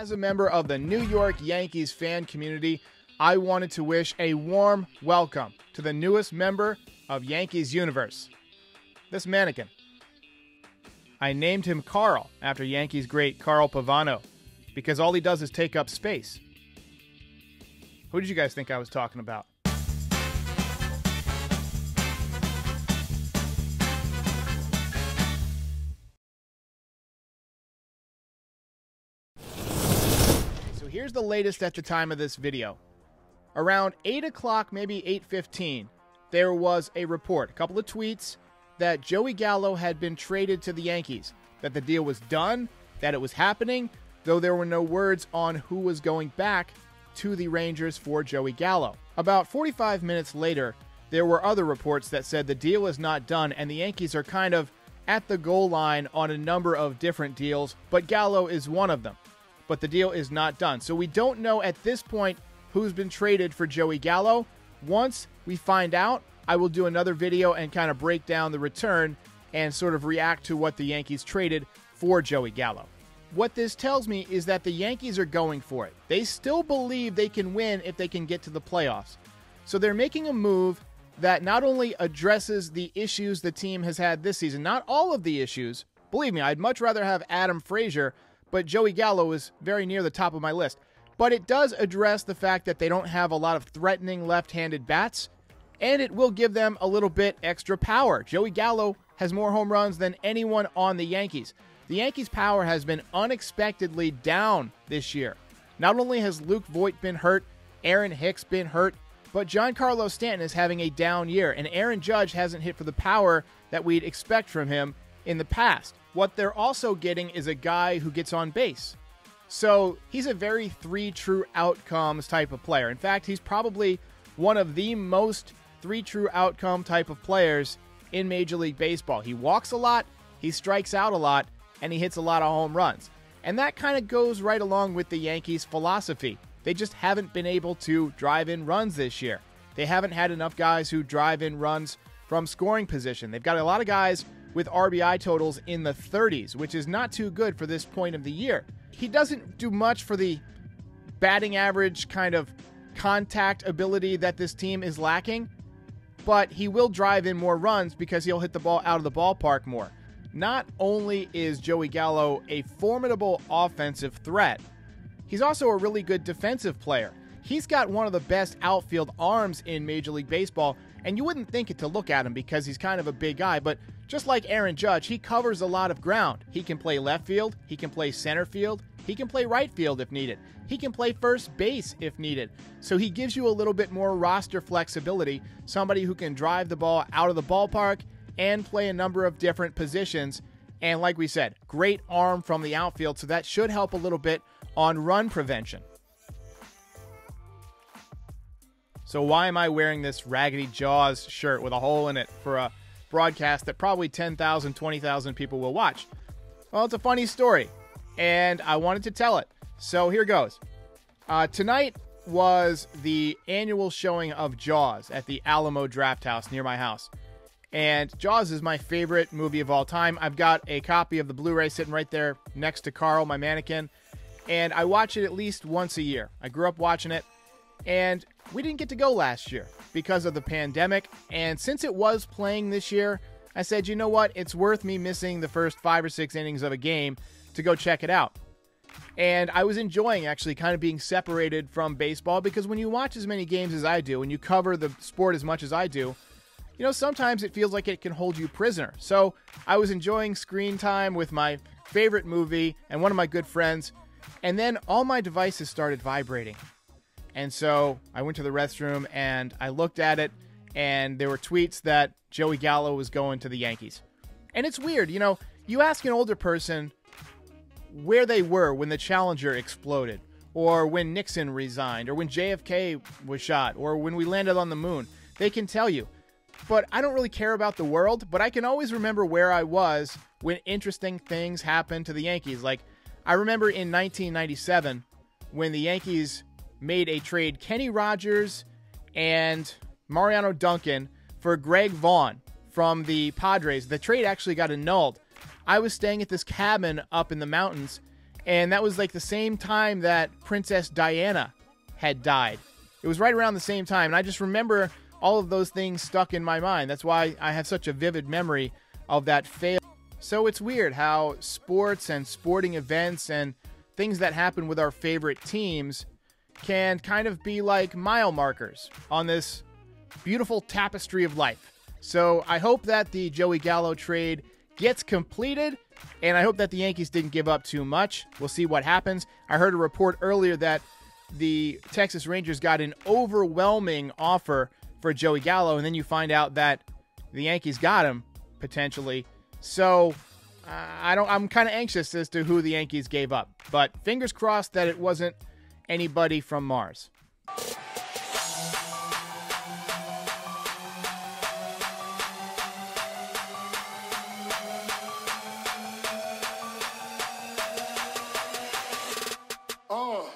As a member of the New York Yankees fan community, I wanted to wish a warm welcome to the newest member of Yankees Universe, this mannequin. I named him Carl after Yankees great Carl Pavano, because all he does is take up space. Who did you guys think I was talking about? So here's the latest at the time of this video. Around 8 o'clock, maybe 8:15, there was a report, a couple of tweets, that Joey Gallo had been traded to the Yankees, that the deal was done, that it was happening, though there were no words on who was going back to the Rangers for Joey Gallo. About 45 minutes later, there were other reports that said the deal is not done and the Yankees are kind of at the goal line on a number of different deals, but Gallo is one of them. But the deal is not done. So we don't know at this point who's been traded for Joey Gallo. Once we find out, I will do another video and kind of break down the return and sort of react to what the Yankees traded for Joey Gallo. What this tells me is that the Yankees are going for it. They still believe they can win if they can get to the playoffs. So they're making a move that not only addresses the issues the team has had this season, not all of the issues. Believe me, I'd much rather have Adam Frazier, but Joey Gallo is very near the top of my list. But it does address the fact that they don't have a lot of threatening left-handed bats, and it will give them a little bit extra power. Joey Gallo has more home runs than anyone on the Yankees. The Yankees' power has been unexpectedly down this year. Not only has Luke Voit been hurt, Aaron Hicks been hurt, but Giancarlo Stanton is having a down year, and Aaron Judge hasn't hit for the power that we'd expect from him in the past. What they're also getting is a guy who gets on base. So he's a very three true outcomes type of player. In fact, he's probably one of the most three true outcome type of players in Major League Baseball. He walks a lot, he strikes out a lot, and he hits a lot of home runs. And that kind of goes right along with the Yankees' philosophy. They just haven't been able to drive in runs this year. They haven't had enough guys who drive in runs from scoring position. They've got a lot of guys with RBI totals in the 30s, which is not too good for this point of the year. He doesn't do much for the batting average kind of contact ability that this team is lacking, but he will drive in more runs because he'll hit the ball out of the ballpark more. Not only is Joey Gallo a formidable offensive threat, he's also a really good defensive player. He's got one of the best outfield arms in Major League Baseball, and you wouldn't think it to look at him because he's kind of a big guy, but just like Aaron Judge, he covers a lot of ground. He can play left field, he can play center field, he can play right field if needed. He can play first base if needed. So he gives you a little bit more roster flexibility, somebody who can drive the ball out of the ballpark and play a number of different positions. And like we said, great arm from the outfield, so that should help a little bit on run prevention. So why am I wearing this Raggedy Jaws shirt with a hole in it for a broadcast that probably 10,000, 20,000 people will watch? Well, it's a funny story, and I wanted to tell it. So here goes. Tonight was the annual showing of Jaws at the Alamo Draft House near my house. And Jaws is my favorite movie of all time. I've got a copy of the Blu-ray sitting right there next to Carl, my mannequin. And I watch it at least once a year. I grew up watching it. And we didn't get to go last year because of the pandemic. And since it was playing this year, I said, you know what? It's worth me missing the first 5 or 6 innings of a game to go check it out. And I was enjoying actually kind of being separated from baseball, because when you watch as many games as I do and you cover the sport as much as I do, you know, sometimes it feels like it can hold you prisoner. So I was enjoying screen time with my favorite movie and one of my good friends, and then all my devices started vibrating. And so I went to the restroom and I looked at it, and there were tweets that Joey Gallo was going to the Yankees. And it's weird, you know, you ask an older person where they were when the Challenger exploded, or when Nixon resigned, or when JFK was shot, or when we landed on the moon. They can tell you. But I don't really care about the world, but I can always remember where I was when interesting things happened to the Yankees. Like, I remember in 1997 when the Yankees made a trade, Kenny Rogers and Mariano Duncan for Greg Vaughn from the Padres. The trade actually got annulled. I was staying at this cabin up in the mountains, And that was like the same time that Princess Diana had died. It was right around the same time. And I just remember all of those things stuck in my mind. That's why I have such a vivid memory of that fail. So it's weird how sports and sporting events and things that happen with our favorite teams can kind of be like mile markers on this beautiful tapestry of life. So I hope that the Joey Gallo trade gets completed, and I hope that the Yankees didn't give up too much. We'll see what happens. I heard a report earlier that the Texas Rangers got an overwhelming offer for Joey Gallo, and then you find out that the Yankees got him, potentially. So I'm kind of anxious as to who the Yankees gave up. But fingers crossed that it wasn't anybody from Mars. Oh.